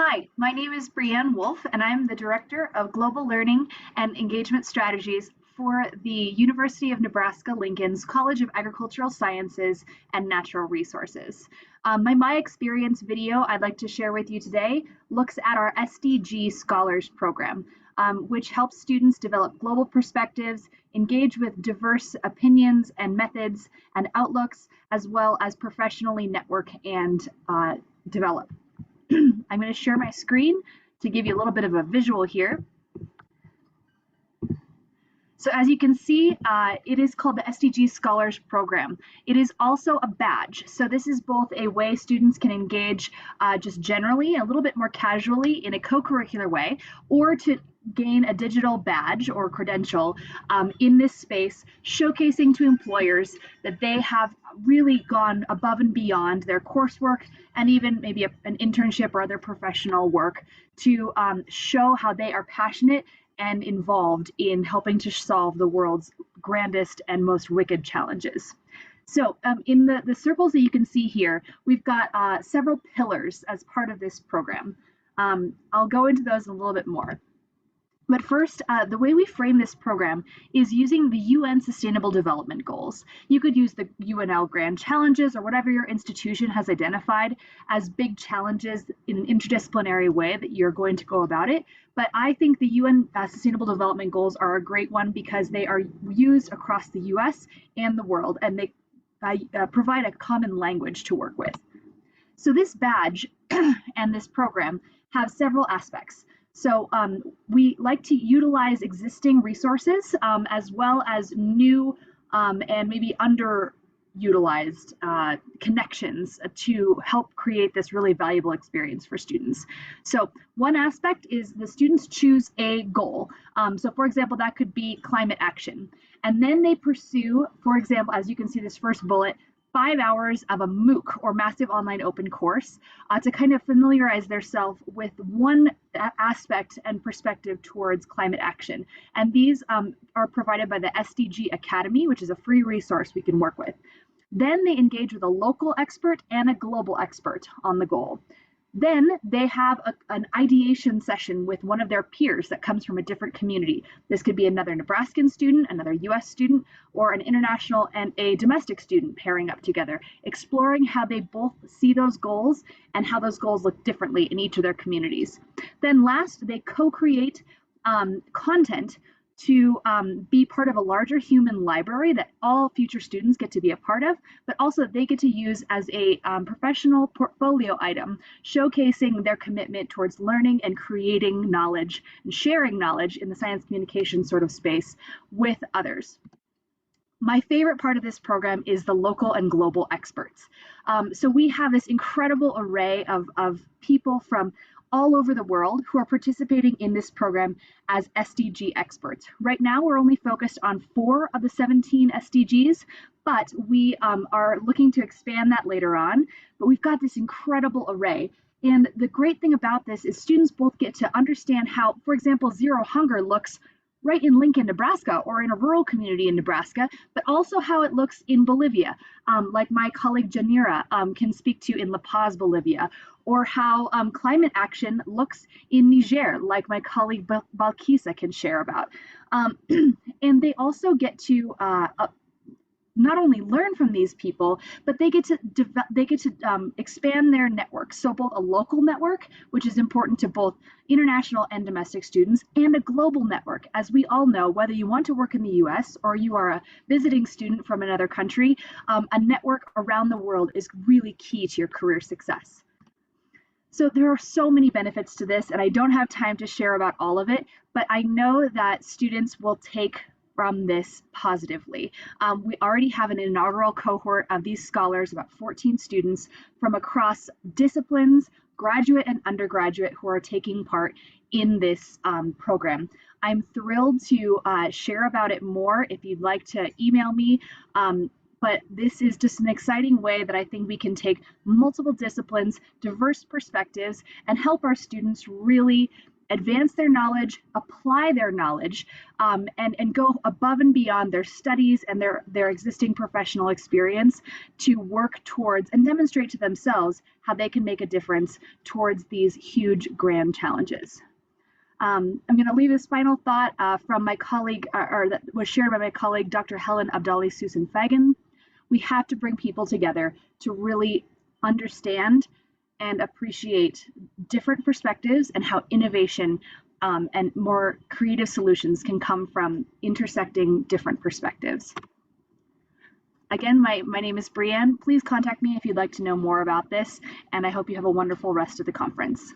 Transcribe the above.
Hi, my name is Brianne Wolf, and I'm the Director of Global Learning and Engagement Strategies for the University of Nebraska-Lincoln's College of Agricultural Sciences and Natural Resources. My experience video I'd like to share with you today looks at our SDG Scholars Program, which helps students develop global perspectives, engage with diverse opinions and methods and outlooks, as well as professionally network and develop. I'm going to share my screen to give you a little bit of a visual here. So as you can see, it is called the SDG Scholars Program. It is also a badge. So this is both a way students can engage just generally, a little bit more casually in a co-curricular way, or to gain a digital badge or credential in this space, showcasing to employers that they have really gone above and beyond their coursework and even maybe an internship or other professional work to show how they are passionate and involved in helping to solve the world's grandest and most wicked challenges. So in the circles that you can see here, we've got several pillars as part of this program. I'll go into those a little bit more. But first, the way we frame this program is using the UN Sustainable Development Goals. You could use the UNL Grand Challenges or whatever your institution has identified as big challenges in an interdisciplinary way that you're going to go about it. But I think the UN Sustainable Development Goals are a great one because they are used across the US and the world, and they provide a common language to work with. So this badge and this program have several aspects. So we like to utilize existing resources as well as new and maybe underutilized connections to help create this really valuable experience for students. So one aspect is the students choose a goal. So for example, that could be climate action. And then they pursue, for example, as you can see this first bullet, 5 hours of a MOOC or massive online open course to kind of familiarize themselves with one aspect and perspective towards climate action. And these are provided by the SDG Academy, which is a free resource we can work with. Then they engage with a local expert and a global expert on the goal. Then they have an ideation session with one of their peers that comes from a different community. This could be another Nebraskan student, another US student, or an international and a domestic student pairing up together, exploring how they both see those goals and how those goals look differently in each of their communities. Then last, they co-create content to be part of a larger human library that all future students get to be a part of, but also they get to use as a professional portfolio item, showcasing their commitment towards learning and creating knowledge and sharing knowledge in the science communication sort of space with others. My favorite part of this program is the local and global experts. So we have this incredible array of people from all over the world who are participating in this program as SDG experts. Right now, we're only focused on 4 of the 17 SDGs, but we are looking to expand that later on. But we've got this incredible array. And the great thing about this is students both get to understand how, for example, zero hunger looks right in Lincoln, Nebraska, or in a rural community in Nebraska, but also how it looks in Bolivia, like my colleague Janira can speak to in La Paz, Bolivia, or how climate action looks in Niger, like my colleague Balkisa can share about. And they also get to not only learn from these people, but they get to expand their network. So both a local network, which is important to both international and domestic students, and a global network. As we all know, whether you want to work in the US or you are a visiting student from another country, a network around the world is really key to your career success. So there are so many benefits to this, and I don't have time to share about all of it, but I know that students will take from this positively. We already have an inaugural cohort of these scholars, about 14 students from across disciplines, graduate and undergraduate, who are taking part in this program. I'm thrilled to share about it more if you'd like to email me. But this is just an exciting way that I think we can take multiple disciplines, diverse perspectives, and help our students really advance their knowledge, apply their knowledge, and go above and beyond their studies and their existing professional experience to work towards and demonstrate to themselves how they can make a difference towards these huge grand challenges. I'm going to leave this final thought from my colleague, or that was shared by my colleague, Dr. Helen Abdali Susan Fagan. We have to bring people together to really understand and appreciate different perspectives and how innovation and more creative solutions can come from intersecting different perspectives. Again, my name is Brianne. Please contact me if you'd like to know more about this, and I hope you have a wonderful rest of the conference.